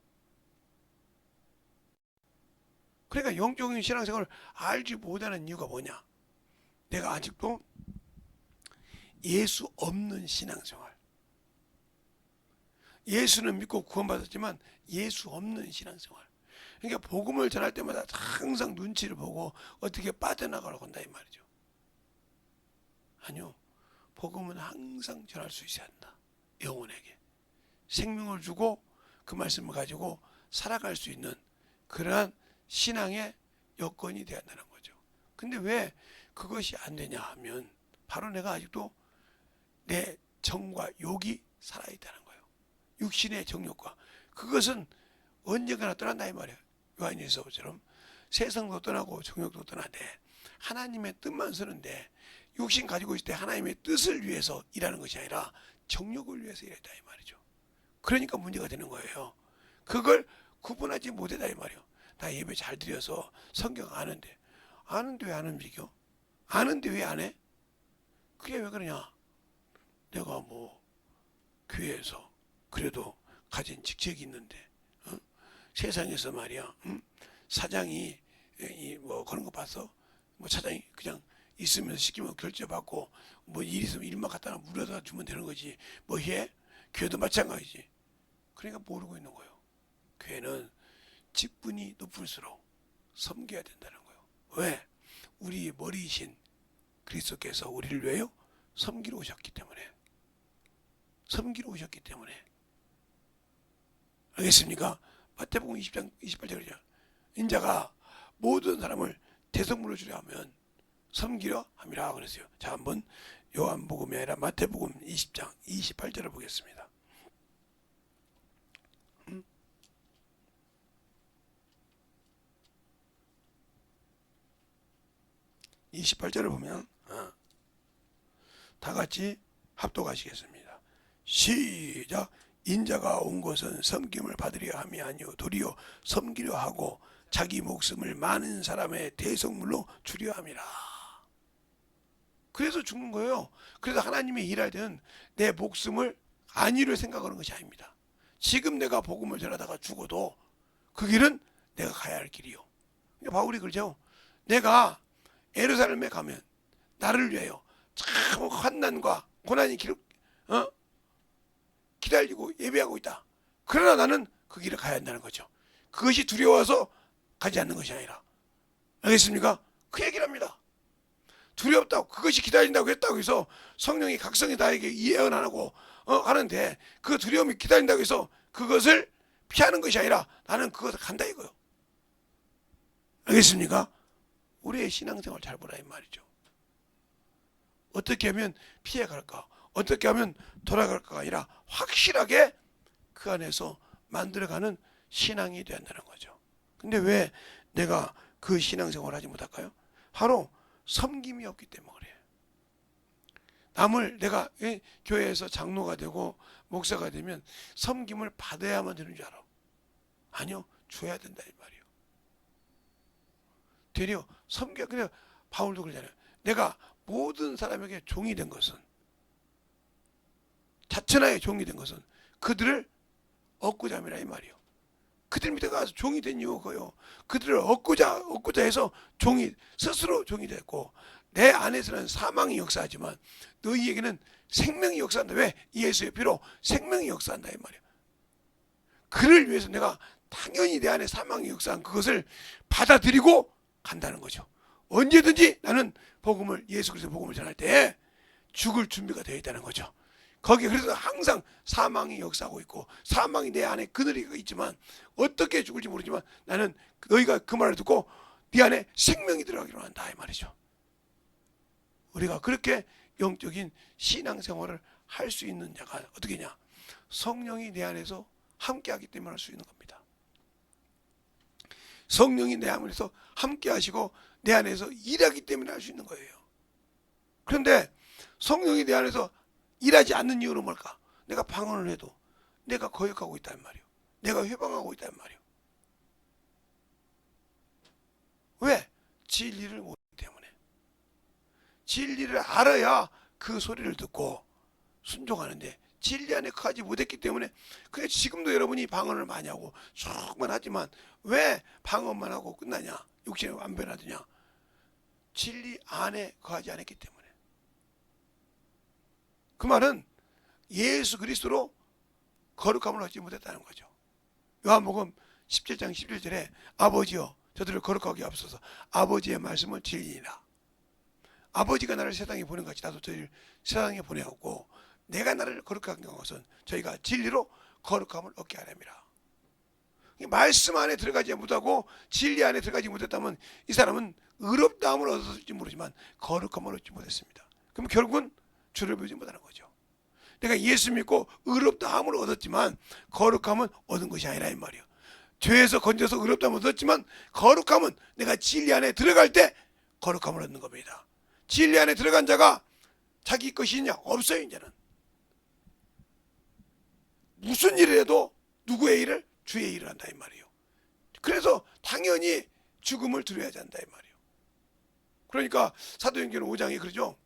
그러니까 영적인 신앙생활을 알지 못하는 이유가 뭐냐? 내가 아직도 예수 없는 신앙생활. 예수는 믿고 구원받았지만 예수 없는 신앙생활. 그러니까 복음을 전할 때마다 항상 눈치를 보고 어떻게 빠져나가려고 한다 이 말이죠. 아니요. 복음은 항상 전할 수 있어야 한다. 영혼에게. 생명을 주고 그 말씀을 가지고 살아갈 수 있는 그러한 신앙의 여건이 되어야 한다는 거죠. 근데 왜 그것이 안 되냐 하면 바로 내가 아직도 내 정과 욕이 살아있다는 거예요. 육신의 정욕과 그것은 언젠가나 떠난다 이 말이에요. 요한일서처럼 세상도 떠나고 정욕도 떠나되 하나님의 뜻만 서는데 육신 가지고 있을 때 하나님의 뜻을 위해서 일하는 것이 아니라 정욕을 위해서 일했다 이 말이죠. 그러니까 문제가 되는 거예요. 그걸 구분하지 못했다 이 말이에요. 나 예배 잘 드려서 성경 아는데 왜 안 움직여? 아는데 왜 안 해? 그게 왜 그러냐? 내가 뭐 교회에서 그래도 가진 직책이 있는데 세상에서 말이야 사장이 뭐 그런 거 봤어? 뭐 차장이 그냥 있으면서 시키면 결제받고 뭐 일 있으면 일만 갖다 물어다 주면 되는 거지 뭐 해? 교회도 마찬가지지. 그러니까 모르고 있는 거예요. 교회는 직분이 높을수록 섬겨야 된다는 거예요. 왜? 우리 머리이신 그리스도께서 우리를 왜요? 섬기러 오셨기 때문에. 섬기러 오셨기 때문에. 알겠습니까? 마태복음 20장 28절이죠. 인자가 모든 사람을 대성물로 주려 하면 섬기려 함이라 그랬어요. 자, 한번 요한복음이 아니라 마태복음 20장 28절을 보겠습니다. 28절을 보면 다 같이 합독하시겠습니다. 시작. 인자가 온 것은 섬김을 받으려 함이 아니요 도리어 섬기려 하고 자기 목숨을 많은 사람의 대성물로 주려 함이라. 그래서 죽는 거예요. 그래서 하나님의 일할 때는 내 목숨을 안위를 생각하는 것이 아닙니다. 지금 내가 복음을 전하다가 죽어도 그 길은 내가 가야 할 길이요. 바울이 그러죠. 내가 예루살렘에 가면 나를 위하여 참 환난과 고난이 기다리고 예배하고 있다. 그러나 나는 그 길을 가야 한다는 거죠. 그것이 두려워서 가지 않는 것이 아니라. 알겠습니까? 그 얘기를 합니다. 두렵다고 그것이 기다린다고 했다고 해서 성령이 각성이 나에게 예언 안 하고 하는데 그 두려움이 기다린다고 해서 그것을 피하는 것이 아니라 나는 그것을 간다 이거요. 알겠습니까? 우리의 신앙생활 잘 보라 이 말이죠. 어떻게 하면 피해갈까? 어떻게 하면 돌아갈까가 아니라 확실하게 그 안에서 만들어가는 신앙이 된다는 거죠. 근데 왜 내가 그 신앙생활을 하지 못할까요? 바로 섬김이 없기 때문에 그래요. 남을 내가 교회에서 장로가 되고 목사가 되면 섬김을 받아야만 되는 줄 알아. 아니요, 줘야 된다 이 말이에요. 되려 섬겨. 그래 바울도 그러잖아요. 내가 모든 사람에게 종이 된 것은, 자천하에 종이 된 것은 그들을 얻고자 함이라 이 말이에요. 그들 밑에 가서 종이 된 이유가 그거예요. 그들을 얻고자 해서 스스로 종이 됐고, 내 안에서는 사망이 역사하지만 너희에게는 생명이 역사한다. 왜? 예수의 피로 생명이 역사한다 이 말이에요. 그를 위해서 내가 당연히 내 안에 사망이 역사한 그것을 받아들이고 간다는 거죠. 언제든지 나는 예수 그리스도의 복음을 전할 때 죽을 준비가 되어 있다는 거죠. 거기에 그래서 항상 사망이 역사하고 있고, 사망이 내 안에 그늘이 있지만 어떻게 죽을지 모르지만 나는 너희가 그 말을 듣고 네 안에 생명이 들어가기로 한다 이 말이죠. 우리가 그렇게 영적인 신앙생활을 할 수 있는 자가 어떻게냐? 성령이 내 안에서 함께하기 때문에 할 수 있는 겁니다. 성령이 내 안에서 함께하시고 내 안에서 일하기 때문에 할 수 있는 거예요. 그런데 성령이 내 안에서 일하지 않는 이유는 뭘까? 내가 방언을 해도 내가 거역하고 있단 말이에요. 내가 회방하고 있단 말이에요. 왜? 진리를 모르기 때문에. 진리를 알아야 그 소리를 듣고 순종하는데, 진리 안에 거하지 못했기 때문에, 그게 지금도 여러분이 방언을 많이 하고 쭉만 하지만 왜 방언만 하고 끝나냐? 육신에 안 변하느냐? 진리 안에 거하지 않았기 때문에. 그 말은 예수 그리스도로 거룩함을 얻지 못했다는 거죠. 요한복음 17장 11절에 아버지여 저들을 거룩하게 앞서서 아버지의 말씀은 진리니라. 아버지가 나를 세상에 보낸 것 같이 나도 저희를 세상에 보내었고, 내가 나를 거룩하게 한 것은 저희가 진리로 거룩함을 얻게 하렵니다. 말씀 안에 들어가지 못하고 진리 안에 들어가지 못했다면 이 사람은 의롭다함을 얻었을지 모르지만 거룩함을 얻지 못했습니다. 그럼 결국은 주를 배우지 못하는 거죠. 내가 예수 믿고 의롭다함을 얻었지만 거룩함은 얻은 것이 아니라 이 말이에요. 죄에서 건져서 의롭다함을 얻었지만 거룩함은 내가 진리 안에 들어갈 때 거룩함을 얻는 겁니다. 진리 안에 들어간 자가 자기 것이 있냐? 없어요. 이제는 무슨 일을 해도 누구의 일을? 주의 일을 한다 이 말이에요. 그래서 당연히 죽음을 두려워하지 않는다 이 말이에요. 그러니까 사도행전 5장에 그러죠.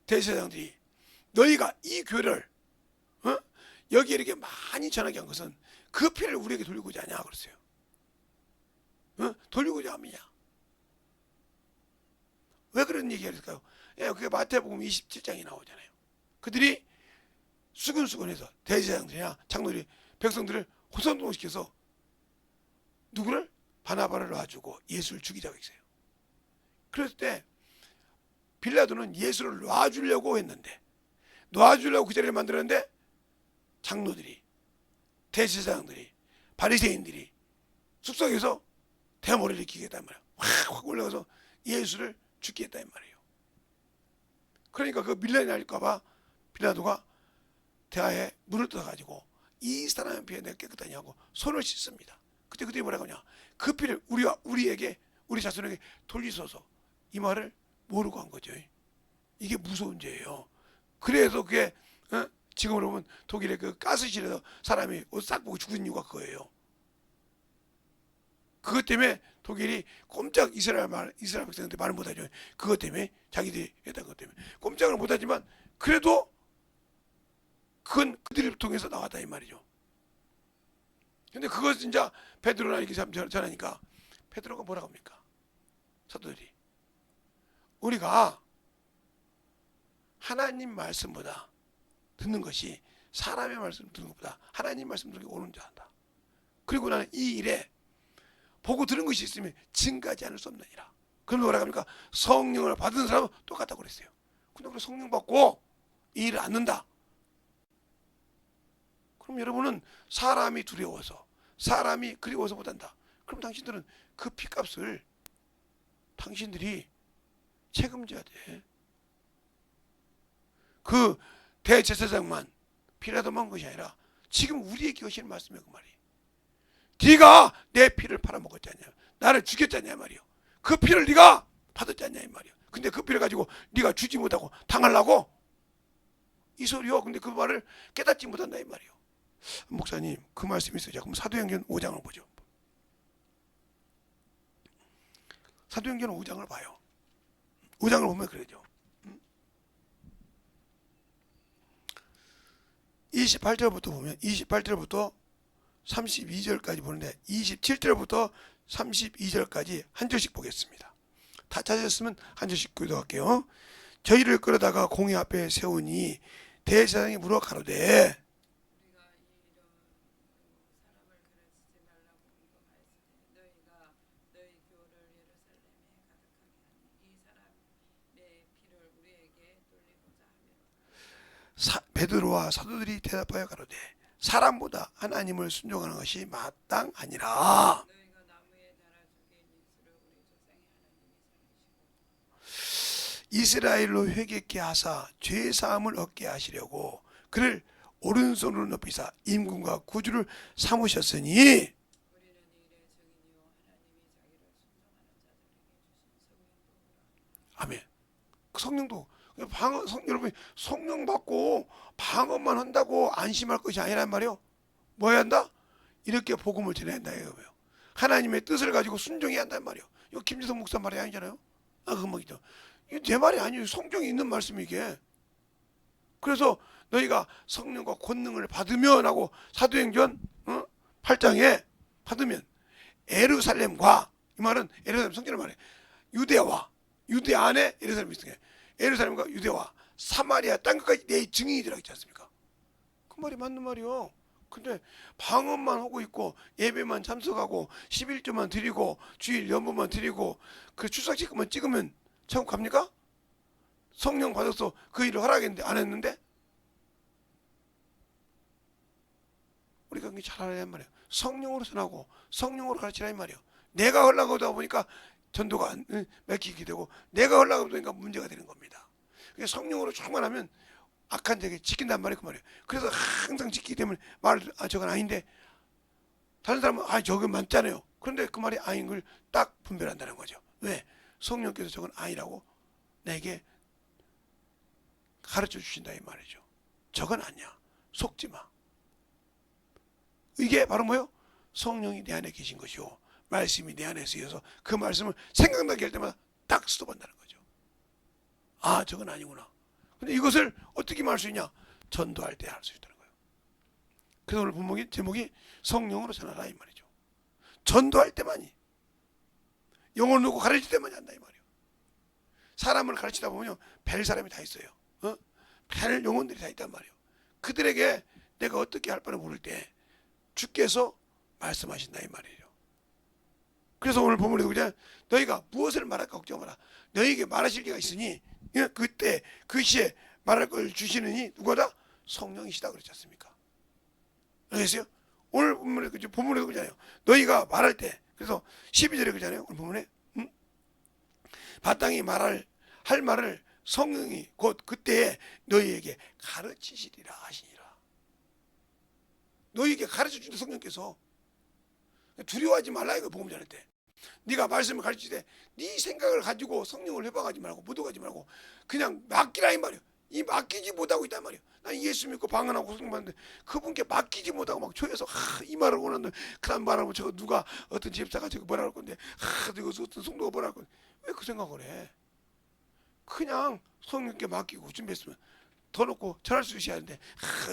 대제사장들이 너희가 이 교회를 여기 이렇게 많이 전하게 한 것은 그 피를 우리에게 돌리고자 하냐 그랬어요. 돌리고자 함이냐? 왜 그런 얘기가 있을까요? 그게 마태복음 27장이 나오잖아요. 그들이 수근수근해서 대제사장들이나 장로들이 백성들을 혼선동시켜서 누구를? 바나바를 놔주고 예수를 죽이자고 했어요. 그랬을 때 빌라도는 예수를 놔주려고 했는데, 놔주려고 그 자리를 만들었는데 장로들이, 대제사장들이, 바리새인들이 숲속에서 대모를 일으키게 했단 말이에요. 확 올라가서 예수를 죽게 했단 말이에요. 그러니까 그 밀란이 날까봐 빌라도가 대하에 물을 떠가지고 이 사람의 피에 내가 깨끗하냐 하고 손을 씻습니다. 그때 뭐라고 하냐? 그 피를 우리에게, 우리 자손에게 돌리소서. 이 말을 모르고 한 거죠. 이게 무서운 죄예요. 그래서 그게 지금으로 보면 독일의 그 가스실에서 사람이 옷 싹 보고 죽은 이유가 그거예요. 그것 때문에 독일이 꼼짝 이스라엘 백성한테 말을 못하죠. 그것 때문에 자기들이 했던 것 때문에 꼼짝을 못하지만 그래도 그건 그들을 통해서 나왔다 이 말이죠. 근데 그것 진짜 베드로나 이렇게 전하니까 베드로가 뭐라고 합니까? 사도들이 우리가 하나님 말씀보다 듣는 것이 사람의 말씀 듣는 것보다 하나님 말씀 듣는 게 옳은 줄 안다. 그리고 나는 이 일에 보고 들은 것이 있으면 증가하지 않을 수 없느니라. 그럼 뭐라고 합니까? 성령을 받은 사람은 똑같다고 그랬어요. 근데 우리 성령 받고 이 일을 않는다. 그럼 여러분은 사람이 두려워서, 사람이 그리워서 못한다. 그럼 당신들은 그 피값을 당신들이 책임져야 돼. 그 대제사장만 피라도만 것이 아니라 지금 우리에게 하시는 말씀이에요. 그 말이. 네가 내 피를 팔아먹었지 않냐. 나를 죽였잖냐 이 말이요. 그 피를 네가 받았잖냐 이 말이요. 근데 그 피를 가지고 네가 주지 못하고 당하려고 이 소리요. 근데 그 말을 깨닫지 못한다 이 말이요. 목사님 그 말씀이 있어요. 자, 그럼 사도행전 5장을 보죠. 사도행전 5장을 봐요. 5장을 보면 그러죠. 28절부터 보면 28절부터 32절까지 보는데 27절부터 32절까지 한 절씩 보겠습니다. 다 찾으셨으면 한 절씩 교도할게요. 저희를 끌어다가 공회 앞에 세우니 대제사장이 물어 가로되 우리가 이런 사람을 가르치지 말라고 이거 말씀에 너희가 너희 교를 예루살렘에 가득하게 하니 이 사람의 피를 우리에게 돌리고자 하며 베드로와 사도들이 대답하여 가로되 사람보다 하나님을 순종하는 것이 마땅하니라. 너희가 나무에 달아 죽인 예수를 우리 조상의 하나님이 살리시고 이스라엘로 회개케 하사 죄 사함을 얻게 하시려고 그를 오른손으로 높이사 임금과 구주를 삼으셨으니. 우리는 이 일의 증인이요 하나님이 자기를 순종하는 자들에게 주신 성령도 아멘. 그 성령도 여러분 성령 받고 방언만 한다고 안심할 것이 아니란 말이요. 뭐 해야 한다? 이렇게 복음을 전해야 한다 이거예요. 하나님의 뜻을 가지고 순종해야 한단 말이요. 이거 김지성 목사 말이 아니잖아요. 아 그 말이죠. 이게 내 말이 아니에요. 성경에 있는 말씀이 이게. 그래서 너희가 성령과 권능을 받으면 하고 사도행전 8장에 받으면 예루살렘과 이 말은 예루살렘 성전을 말해. 유대 안에 예루살렘이 있어요. 예루살렘과 유대와 사마리아 땅끝까지 내 증인이 되라 했지 않습니까? 그 말이 맞는 말이요. 근데 방언만 하고 있고 예배만 참석하고 11조만 드리고 주일 연보만 드리고 그 출석식만 찍으면 천국 갑니까? 성령 받아서 그 일을 하라겠는데 안 했는데? 우리가 그게 잘 알아야 한 말이에요. 성령으로 전하고 성령으로 가르치라 이 말이에요. 내가 하려고 하다 보니까 전도가 안 맥히게 되고 내가 하려고 하다 보니까 문제가 되는 겁니다. 성령으로 충만하면 악한 자에게 지킨단 말이에요. 그 말이에요. 그래서 항상 지키기 때문에 말을 저건 아닌데 다른 사람은 저건 맞잖아요. 그런데 그 말이 아닌 걸 딱 분별한다는 거죠. 왜? 성령께서 저건 아니라고 내게 가르쳐 주신다 이 말이죠. 저건 아니야. 속지 마. 이게 바로 뭐요? 성령이 내 안에 계신 것이요. 말씀이 내 안에 쓰여서 그 말씀을 생각나게 할 때마다 딱 스톱한다는 거죠. 아 저건 아니구나. 근데 이것을 어떻게 말할 수 있냐? 전도할 때 할 수 있다는 거예요. 그래서 오늘 본문의 제목이 성령으로 전하라 이 말이죠. 전도할 때만이 영혼을 놓고 가르칠 때만이 한다 이 말이에요. 사람을 가르치다 보면요 뵐 사람이 다 있어요. 뵐 영혼들이 다 있단 말이에요. 그들에게 내가 어떻게 할 바를 모를 때 주께서 말씀하신다 이 말이에요. 그래서 오늘 본문에 그냥 너희가 무엇을 말할까 걱정 마라. 너희에게 말하실 기가 있으니 그때 그 시에 말할 걸 주시느니 누구다? 성령이시다 그랬지 않습니까? 알겠어요? 오늘 본문에 그러잖아요. 너희가 말할 때 그래서 12절에 그러잖아요. 오늘 본문에 마땅히 할 말을 성령이 곧 그때에 너희에게 가르치시리라 하시니라. 너희에게 가르쳐준다 성령께서. 두려워하지 말라 이거 복음 전할 때. 네가 말씀을 가르칠 때 네 생각을 가지고 성령을 회방하지 말고 묻어가지 말고 그냥 맡기라 이 말이에요. 이 맡기지 못하고 있단 말이에요. 난 예수 믿고 방언하고 성령 받는데 그분께 맡기지 못하고 막 조여서 이 말을 원하는데 그다음 말하면 저거 누가 어떤 집사가 저거 뭐라 할 건데 저거 어떤 성도가 뭐라 할 건데 왜 그 생각을 해? 그냥 성령께 맡기고 준비했으면 더 놓고 전할 수 있어야 하는데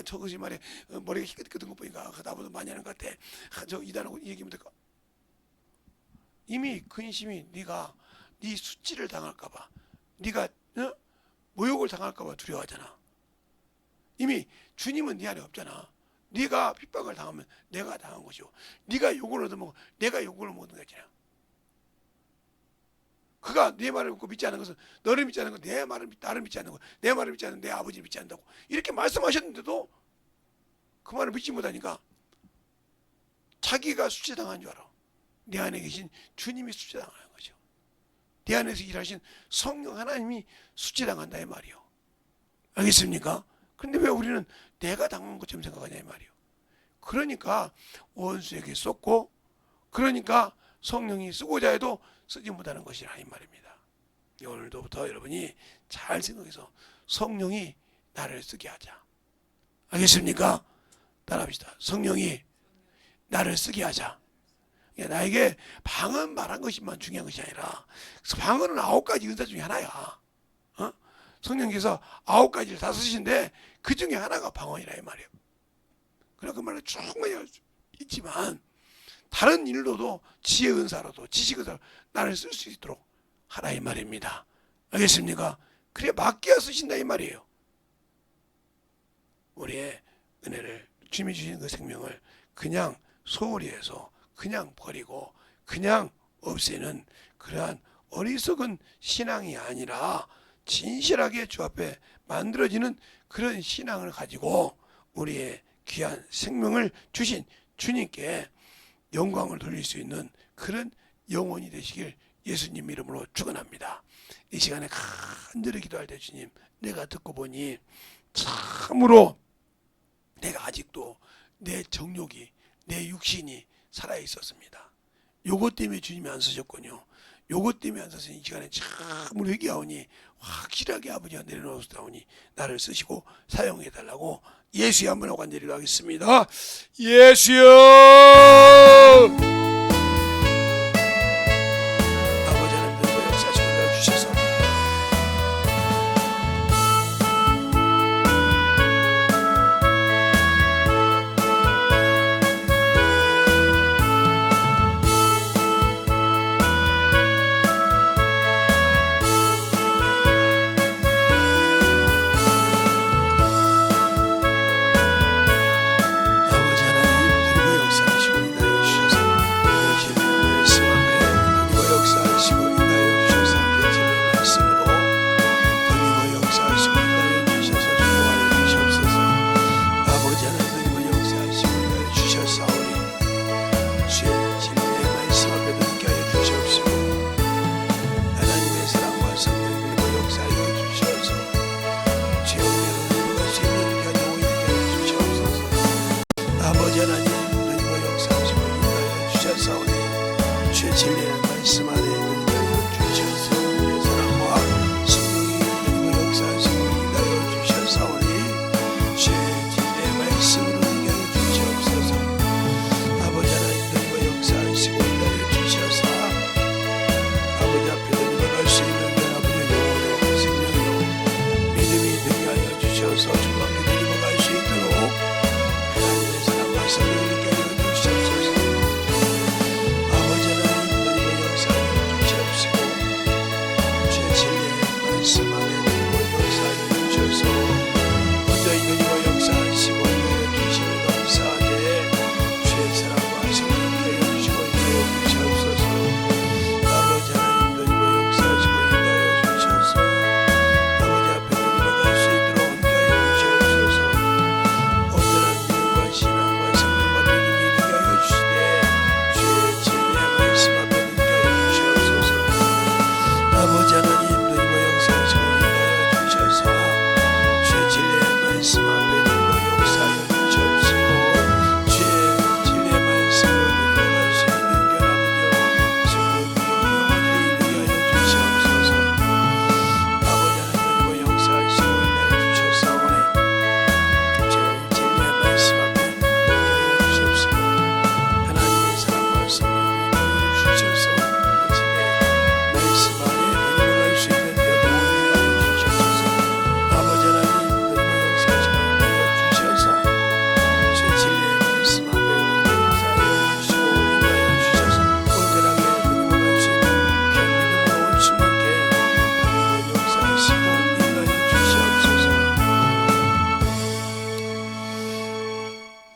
저것이 말이야 머리가 희끗희끗한 거 보니까 나보다 많이 하는 것 같아. 저 이단하고 얘기하면 될까? 이미 근심이 네가 네 수치를 당할까봐 네가 모욕을 당할까봐 두려워하잖아. 이미 주님은 네 안에 없잖아. 네가 핍박을 당하면 내가 당한 것이고 네가 욕을 얻어먹어 내가 욕을 먹는 거잖아. 그가 내 말을 믿고 믿지 않는 것은 너를 믿지 않는 것, 내 말을 나를 믿지 않는 것, 내 말을 믿지 않는 내 아버지를 믿지 않는다고 이렇게 말씀하셨는데도 그 말을 믿지 못하니까 자기가 수치당한 줄 알아. 내 안에 계신 주님이 수치당하는 거죠. 내 안에서 일하신 성령 하나님이 수치당한다 이 말이요. 알겠습니까? 그런데 왜 우리는 내가 당한 것처럼 생각하냐 이 말이요. 그러니까 원수에게 쏟고 그러니까 성령이 쓰고자 해도 쓰지 못하는 것이라 이 말입니다. 오늘도부터 여러분이 잘 생각해서 성령이 나를 쓰게 하자. 알겠습니까? 따라합시다. 성령이 나를 쓰게 하자. 나에게 방언 말한 것만 중요한 것이 아니라 방언은 9가지 은사 중에 하나야. 성령께서 9가지를 다 쓰신데 그 중에 하나가 방언이라 이 말이에요. 그러나 그 말을 충분히 할 수 있지만 다른 일로도 지혜 은사로도 지식 은사로 나를 쓸 수 있도록 하라 이 말입니다. 알겠습니까? 그래 맡겨야 쓰신다 이 말이에요. 우리의 은혜를 주님이 주신 그 생명을 그냥 소홀히 해서 그냥 버리고 그냥 없애는 그러한 어리석은 신앙이 아니라 진실하게 주 앞에 만들어지는 그런 신앙을 가지고 우리의 귀한 생명을 주신 주님께 영광을 돌릴 수 있는 그런 영혼이 되시길 예수님 이름으로 축원합니다. 이 시간에 간절히 기도할 때 주님, 내가 듣고 보니 참으로 내가 아직도 내 정욕이, 내 육신이 살아 있었습니다. 요것 때문에 주님이 안 쓰셨군요. 요것 때문에 안 쓰신 이 시간에 참으로 회개하오니 확실하게 아버지가 내려놓으시다오니 나를 쓰시고 사용해달라고 예수의 한번 하고 간절히 하겠습니다. 예수여! 아버지 하나님의 역사하시고 내주셔서 진리의 말씀 안에 인하여 주셔서 내 사랑과 성령이 그리고 역사하시고 인하여 주셔서오니 주의 진리의 말씀으로 인하여 주시옵소서. 아버지 하나님 그리고 역사하시고 인하여 주셔서 아버지 앞에 들어갈 수 있는 아버지의 영혼의 생명이요 믿음이 되게 하여 주셔서 주 앞에 들어갈 수 있도록 하나님의 사랑과 성령이 인하여 주시옵소서. 말씀 안에 들고 역사하여 주셔서 먼저 이끌고 역사하시고 인하여 주시는 감사하게 주의 사랑과 성령께 해주시고 인하여 주시옵소서. 아버지 하나님 들고 역사하시고 인하여 주셔서 아버지 앞에 들어갈 수 있도록 인하여 주시옵소서. 온전한 믿음과 신앙과 성령과 믿음이 되게 하여 주시되 주의 진리의 말씀 앞에 인하여 주시옵소서. 아버지 하나님 말씀 앞에 들고 역사하여 주시옵시고 주의 진리의 말씀으로 들어갈 수 있는 아버지여 성령의 영혼들이 되게 하여 주시옵소서. 아버지 하나님 그리고 역사하시고 인하여 주셨사오니 주의 진리의 말씀 앞에 들게 하여 주시옵시고 하나님의 사랑과 성령을 인하여 주셔서 진리의 말씀 안에 들어갈 수 있는 영혼을 하여 주시옵소서. 아버지 하나님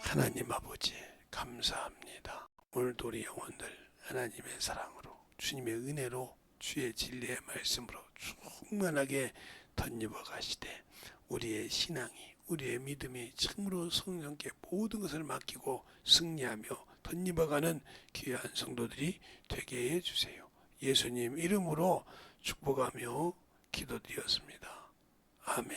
하나님 아버지 감사합니다. 오늘도 우리 영혼들 하나님의 사랑으로 주님의 은혜로 주의 진리의 말씀으로 충만하게 덧입어 가시되 우리의 신앙이 우리의 믿음이 참으로 성령께 모든 것을 맡기고 승리하며 덧입어가는 귀한 성도들이 되게 해주세요. 예수님 이름으로 축복하며 기도드렸습니다. 아멘.